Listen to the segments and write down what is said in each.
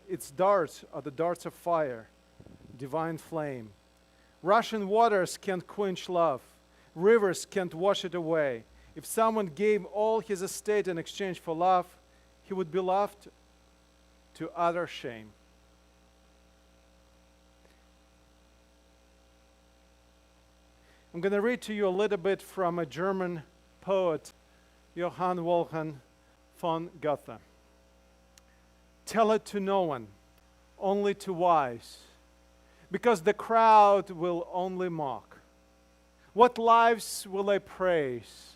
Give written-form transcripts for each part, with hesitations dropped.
its darts are the darts of fire, divine flame. Rushing waters can't quench love. Rivers can't wash it away. If someone gave all his estate in exchange for love, he would be loved to utter shame. I'm going to read to you a little bit from a German poet, Johann Wolfgang von Goethe. Tell it to no one, only to wise, because the crowd will only mock. What lives will I praise?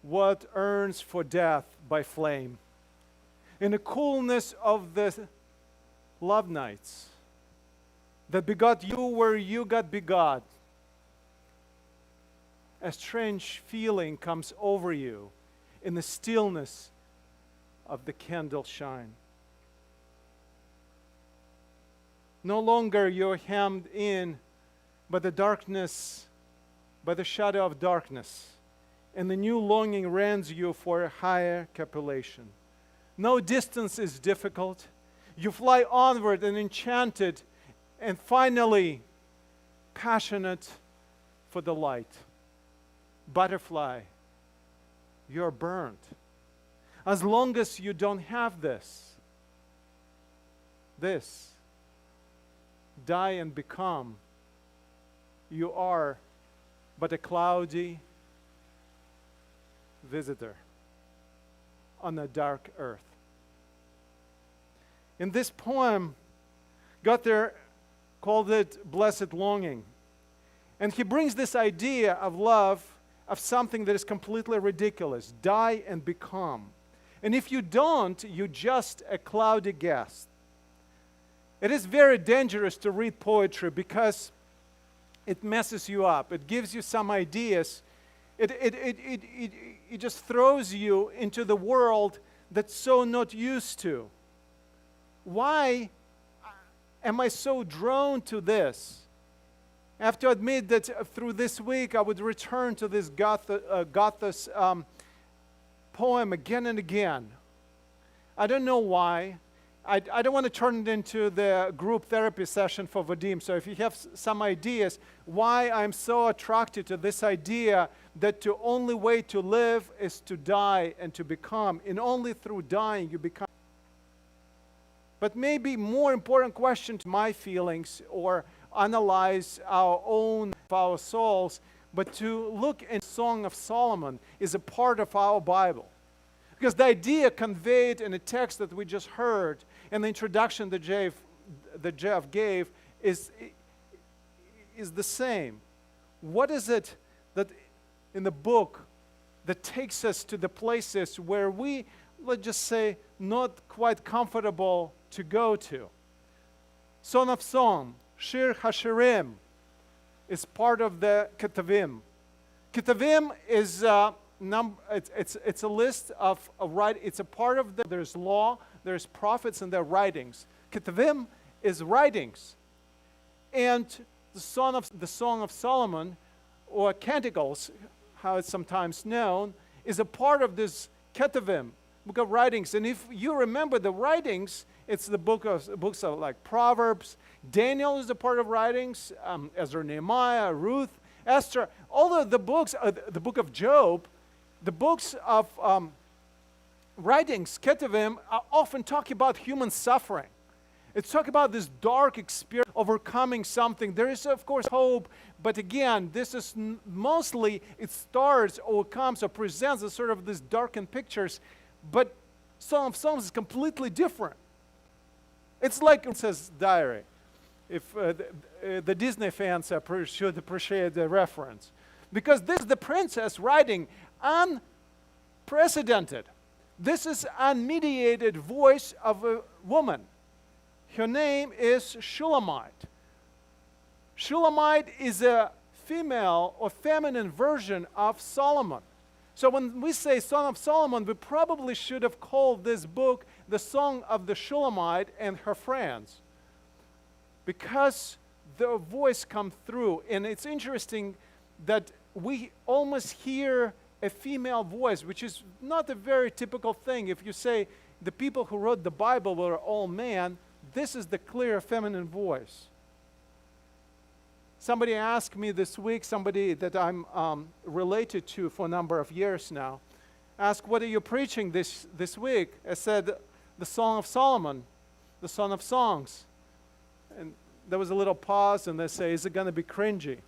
What earns for death by flame? In the coolness of the love nights that begot you where you got begot, a strange feeling comes over you in the stillness of the candle shine. No longer you're hemmed in by the darkness, by the shadow of darkness, and the new longing rends you for a higher capulation. No distance is difficult. You fly onward and enchanted, and finally passionate for the light. Butterfly, you're burnt. As long as you don't have this, die and become, you are but a cloudy visitor on a dark earth. In this poem, Goethe called it blessed longing. And he brings this idea of love of something that is completely ridiculous. Die and become. And if you don't, you're just a cloudy guest. It is very dangerous to read poetry because it messes you up. It gives you some ideas. It just throws you into the world that's so not used to. Why am I so drawn to this? I have to admit that through this week I would return to this Goethe's poem again and again. I don't know why. I don't want to turn it into the group therapy session for Vadim. So if you have some ideas why I'm so attracted to this idea that the only way to live is to die and to become, and only through dying you become. But maybe more important question to my feelings or analyze our souls, but to look in Song of Solomon is a part of our Bible. Because the idea conveyed in the text that we just heard and the introduction that Jeff gave is the same. What is it that in the book that takes us to the places where we, let's just say, not quite comfortable to go to? Song of Song, Shir HaShirim, is part of the Ketuvim. Ketuvim is it's a list of it's a part of there's law, there's prophets, and their writings. Ketuvim is writings, and the Song of Solomon, or Canticles, how it's sometimes known, is a part of this Ketuvim, book of writings. And if you remember the writings, it's the books of like Proverbs. Daniel is a part of writings. Ezra, Nehemiah, Ruth, Esther. All of the books, the book of Job, the books of writings, Ketuvim, are often talking about human suffering. It's talking about this dark experience, overcoming something. There is, of course, hope, but again, this is mostly, it starts or comes or presents as sort of these darkened pictures, but Song of Songs is completely different. It's like Princess Diary. If the Disney fans should appreciate the reference. Because this is the princess writing unprecedented. This is unmediated voice of a woman. Her name is Shulamite. Shulamite is a female or feminine version of Solomon. So when we say Song of Solomon, we probably should have called this book the Song of the Shulamite and her friends, because the voice comes through. And it's interesting that we almost hear a female voice, which is not a very typical thing. If you say the people who wrote the Bible were all men, this is the clear feminine voice. Somebody asked me this week, somebody that I'm related to for a number of years now, asked, what are you preaching this week? I said, the Song of Solomon, the Song of Songs. And there was a little pause, and they say, is it going to be cringy?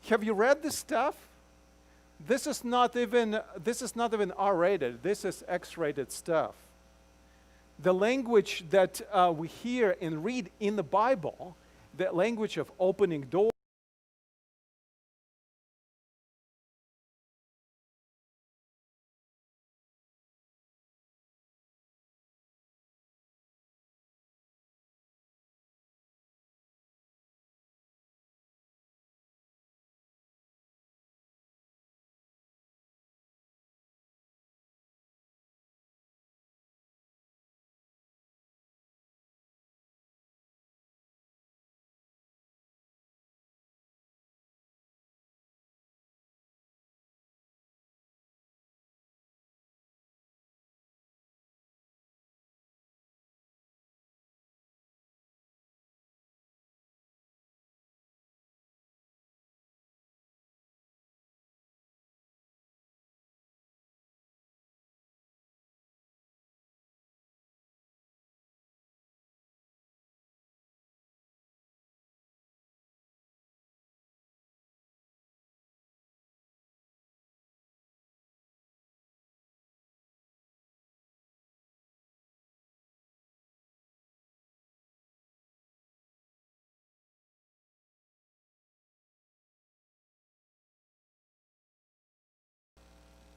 Have you read this stuff? This is not even R-rated. This is X-rated stuff. The language that we hear and read in the Bible, the language of opening doors,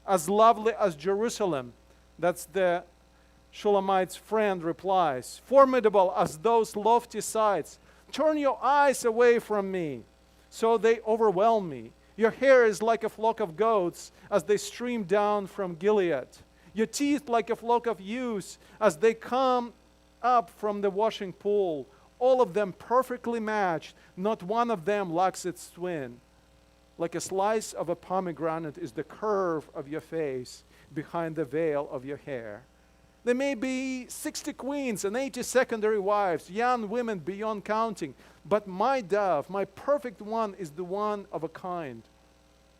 as lovely as Jerusalem. That's the Shulamite's friend replies. Formidable as those lofty sides. Turn your eyes away from me, so they overwhelm me. Your hair is like a flock of goats as they stream down from Gilead. Your teeth like a flock of ewes as they come up from the washing pool. All of them perfectly matched. Not one of them lacks its twin. Like a slice of a pomegranate is the curve of your face behind the veil of your hair. There may be 60 queens and 80 secondary wives, young women beyond counting, but my dove, my perfect one, is the one of a kind.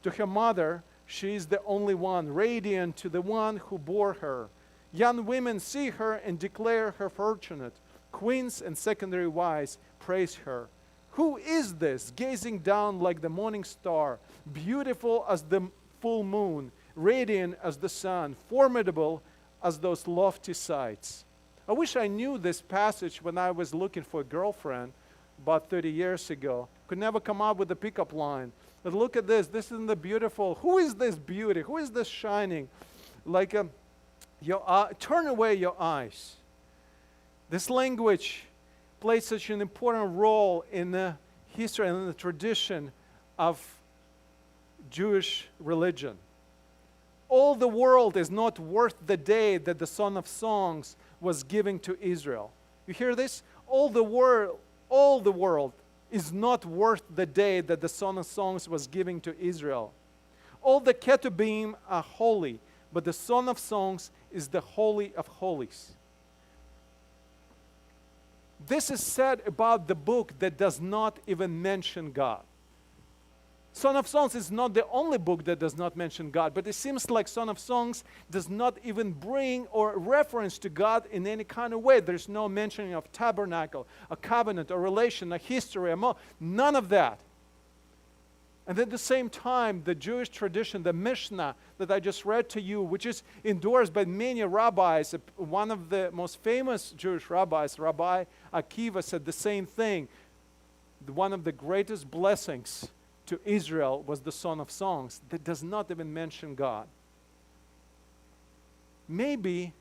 To her mother, she is the only one, radiant to the one who bore her. Young women see her and declare her fortunate. Queens and secondary wives praise her. Who is this, gazing down like the morning star, beautiful as the full moon, radiant as the sun, formidable as those lofty sights? I wish I knew this passage when I was looking for a girlfriend about 30 years ago. Could never come up with a pickup line. But look at this. This is the beautiful. Who is this beauty? Who is this shining? Like turn away your eyes. This language plays such an important role in the history and in the tradition of Jewish religion. All the world is not worth the day that the Song of Songs was giving to Israel. You hear this? All the world is not worth the day that the Song of Songs was giving to Israel. All the Ketubim are holy, but the Song of Songs is the Holy of Holies. This is said about the book that does not even mention God. Song of Songs is not the only book that does not mention God, but it seems like Song of Songs does not even bring or reference to God in any kind of way. There's no mentioning of tabernacle, a covenant, a relation, a history, none of that. And at the same time, the Jewish tradition, the Mishnah that I just read to you, which is endorsed by many rabbis, one of the most famous Jewish rabbis, Rabbi Akiva, said the same thing. One of the greatest blessings to Israel was the Song of Songs that does not even mention God. Maybe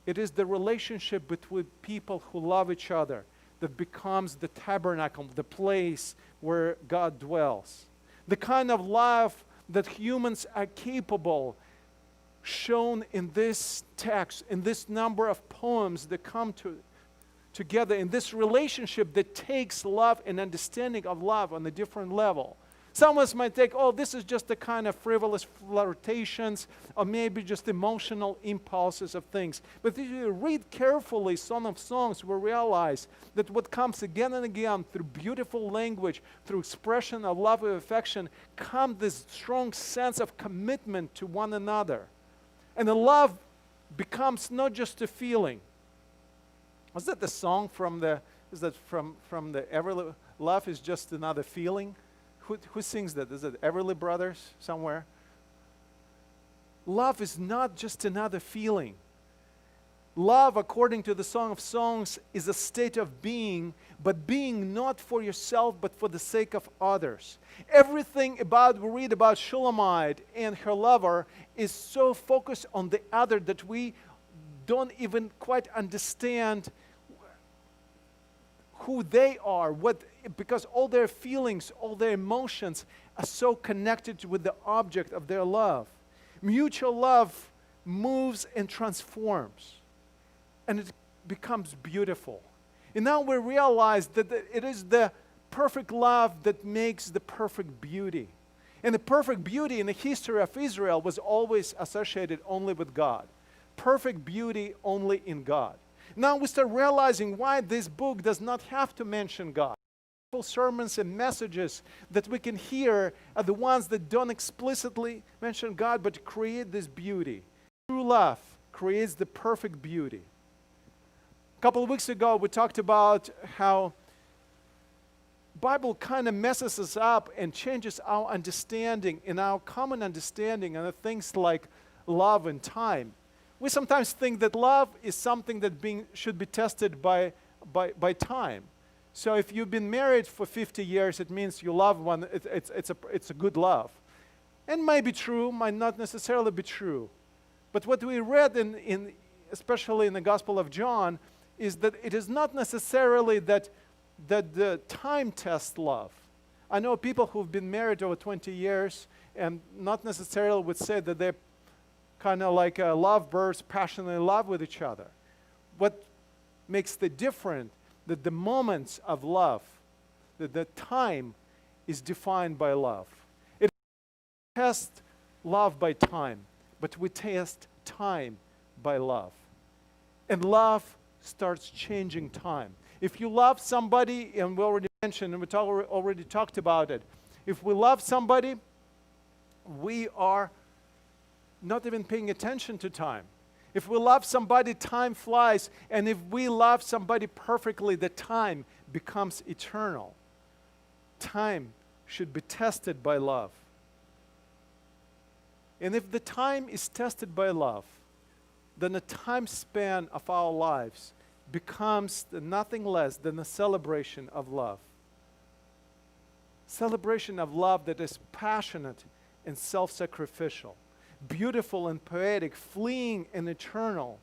it is the relationship between people who love each other that becomes the tabernacle, the place where God dwells. The kind of love that humans are capable, shown in this text, in this number of poems that come to together in this relationship that takes love and understanding of love on a different level. Some of us might think, oh, this is just a kind of frivolous flirtations or maybe just emotional impulses of things. But if you read carefully Song of Songs, we realize that what comes again and again through beautiful language, through expression of love and affection, comes this strong sense of commitment to one another. And the love becomes not just a feeling. Was that the song from the, is that from the Everly, Love is Just Another Feeling? Who sings that? Is it Everly Brothers somewhere? Love is not just another feeling. Love, according to the Song of Songs, is a state of being, but being not for yourself, but for the sake of others. Everything we read about Shulamite and her lover is so focused on the other that we don't even quite understand who they are, because all their feelings, all their emotions are so connected with the object of their love. Mutual love moves and transforms, and it becomes beautiful. And now we realize that it is the perfect love that makes the perfect beauty. And the perfect beauty in the history of Israel was always associated only with God. Perfect beauty only in God. Now we start realizing why this book does not have to mention God. Sermons and messages that we can hear are the ones that don't explicitly mention God, but create this beauty. True love creates the perfect beauty. A couple of weeks ago, we talked about how Bible kind of messes us up and changes our understanding and our common understanding of things like love and time. We sometimes think that love is something that should be tested by time. So if you've been married for 50 years, it means you love one. It's a good love. And might be true, might not necessarily be true. But what we read especially in the Gospel of John, is that it is not necessarily that the time tests love. I know people who've been married over 20 years and not necessarily would say that they're kind of like lovebirds, passionately in love with each other. What makes the difference that the moments of love, that the time is defined by love. It test love by time, but we test time by love. And love starts changing time. If you love somebody, and we already mentioned, and we already talked about it, if we love somebody, we are not even paying attention to time. If we love somebody, time flies, and if we love somebody perfectly, the time becomes eternal. Time should be tested by love. And if the time is tested by love, then the time span of our lives becomes nothing less than a celebration of love. Celebration of love that is passionate and self-sacrificial, beautiful and poetic, fleeing and eternal,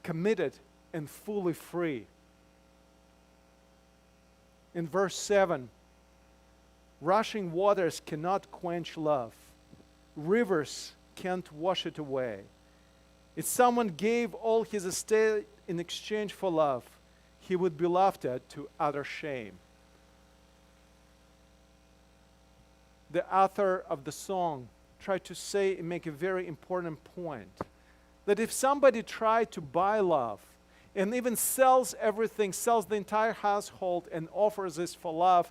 committed and fully free. In verse 7, rushing waters cannot quench love. Rivers can't wash it away. If someone gave all his estate in exchange for love, he would be laughed at to utter shame. The author of the song tried to say and make a very important point, that if somebody tried to buy love and even sells everything, sells the entire household and offers this for love,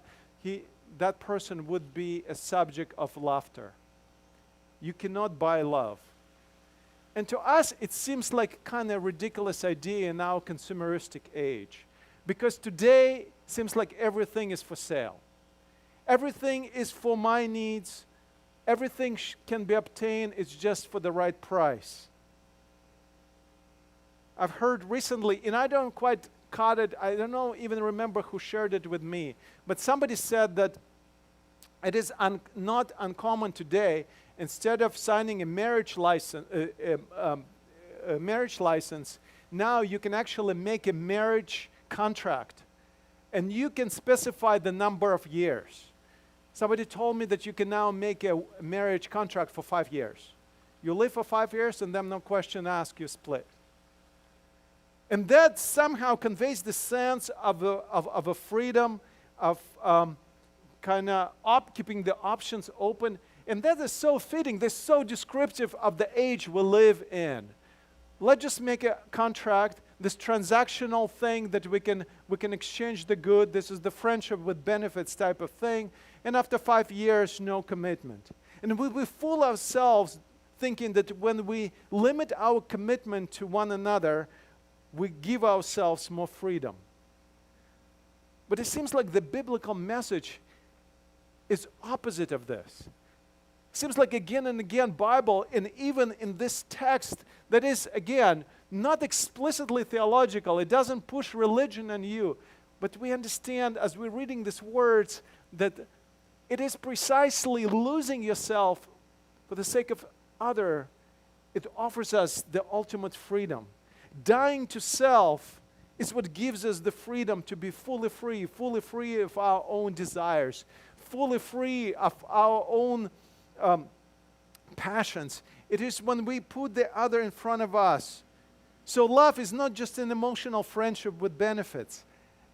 that person would be a subject of laughter. You cannot buy love. And to us, it seems like kind of ridiculous idea in our consumeristic age, because today it seems like everything is for sale. Everything is for my needs. Everything can be obtained. It's just for the right price. I've heard recently, and I don't quite caught it, I don't know, even remember who shared it with me, but somebody said that it is not uncommon today, instead of signing a marriage license, now you can actually make a marriage contract, and you can specify the number of years. Somebody told me that you can now make a marriage contract for 5 years. You live for 5 years, and then no question asked, you split. And that somehow conveys the sense of a freedom, of kind of keeping the options open. And that is so fitting. That's so descriptive of the age we live in. Let's just make a contract, this transactional thing that we can exchange the good. This is the friendship with benefits type of thing. And after 5 years, no commitment. And we fool ourselves thinking that when we limit our commitment to one another, we give ourselves more freedom. But it seems like the biblical message is opposite of this. It seems like again and again Bible, and even in this text that is, again, not explicitly theological, it doesn't push religion on you, but we understand as we're reading these words that it is precisely losing yourself for the sake of other. It offers us the ultimate freedom. Dying to self is what gives us the freedom to be fully free of our own desires, fully free of our own passions. It is when we put the other in front of us. So love is not just an emotional friendship with benefits.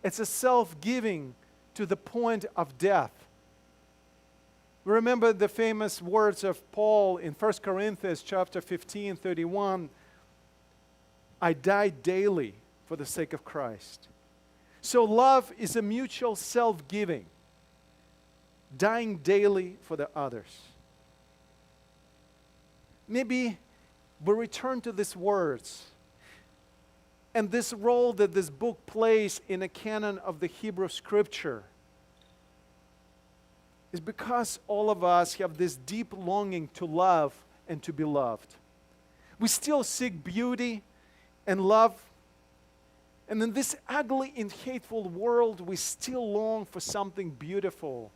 It's a self-giving to the point of death. Remember the famous words of Paul in 1 Corinthians chapter 15, 31. I die daily for the sake of Christ. So love is a mutual self-giving, dying daily for the others. Maybe we return to these words and this role that this book plays in a canon of the Hebrew Scripture is because all of us have this deep longing to love and to be loved. We still seek beauty and love. And in this ugly and hateful world, we still long for something beautiful.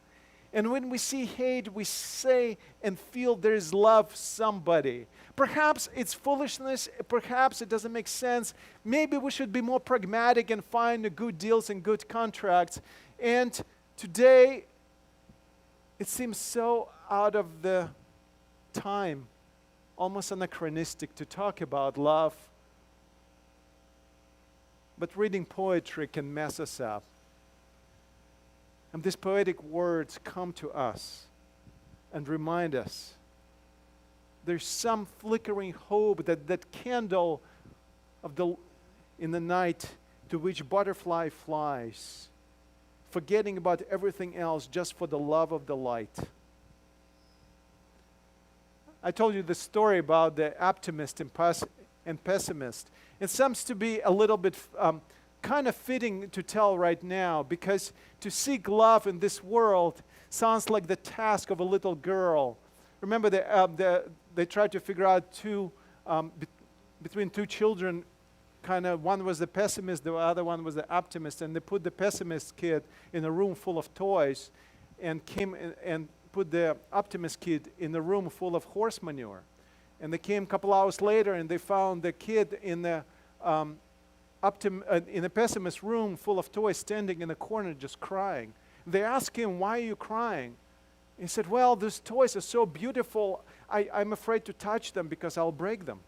And when we see hate, we say and feel there is love somebody. Perhaps it's foolishness. Perhaps it doesn't make sense. Maybe we should be more pragmatic and find the good deals and good contracts. And today, it seems so out of the time, almost anachronistic to talk about love. But reading poetry can mess us up. And these poetic words come to us and remind us there's some flickering hope, that candle in the night to which butterfly flies, forgetting about everything else just for the love of the light. I told you the story about the optimist and pessimist. It seems to be a little bit kind of fitting to tell right now, because to seek love in this world sounds like the task of a little girl. Remember, they tried to figure out between two children, kind of one was the pessimist, the other one was the optimist, and they put the pessimist kid in a room full of toys and put the optimist kid in a room full of horse manure. And they came a couple hours later and they found the kid in a pessimist room full of toys, standing in a corner just crying. They asked him, "Why are you crying?" He said, "Well, these toys are so beautiful, I'm afraid to touch them because I'll break them."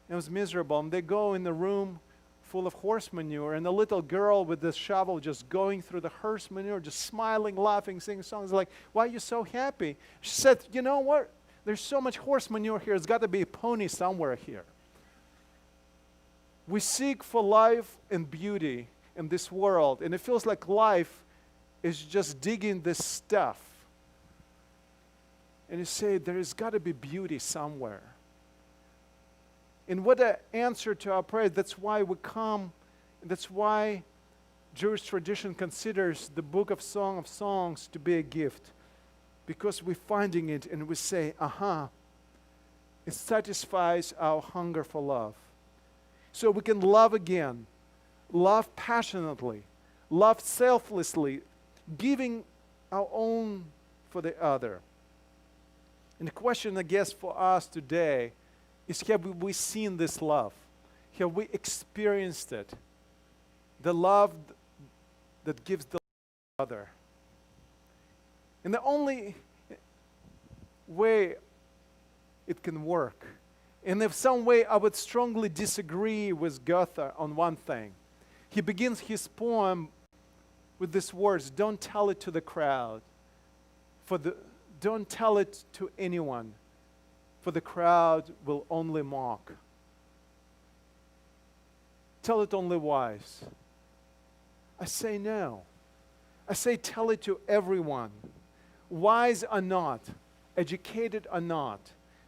It was miserable. And they go in the room full of horse manure, and the little girl with the shovel just going through the horse manure, just smiling, laughing, singing songs, like, "Why are you so happy?" She said, "You know what? There's so much horse manure here. There's got to be a pony somewhere here." We seek for life and beauty in this world, and it feels like life is just digging this stuff. And you say, there's got to be beauty somewhere. And what an answer to our prayer. That's why we come. That's why Jewish tradition considers the book of Song of Songs to be a gift. Because we're finding it and we say, it satisfies our hunger for love. So we can love again, love passionately, love selflessly, giving our own for the other. And the question, I guess, for us today is, have we seen this love? Have we experienced it? The love that gives the other. And the only way it can work And in some way, I would strongly disagree with Goethe on one thing. He begins his poem with these words, don't tell it to the crowd, don't tell it to anyone, for the crowd will only mock. Tell it only wise. I say no. I say tell it to everyone, wise or not, educated or not,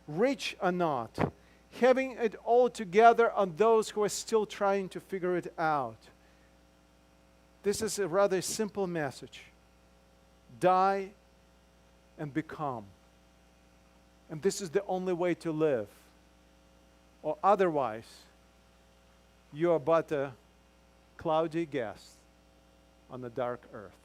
rich or not, having it all together on those who are still trying to figure it out. This is a rather simple message. Die and become. And this is the only way to live. Or otherwise, you are but a cloudy guest on a dark earth.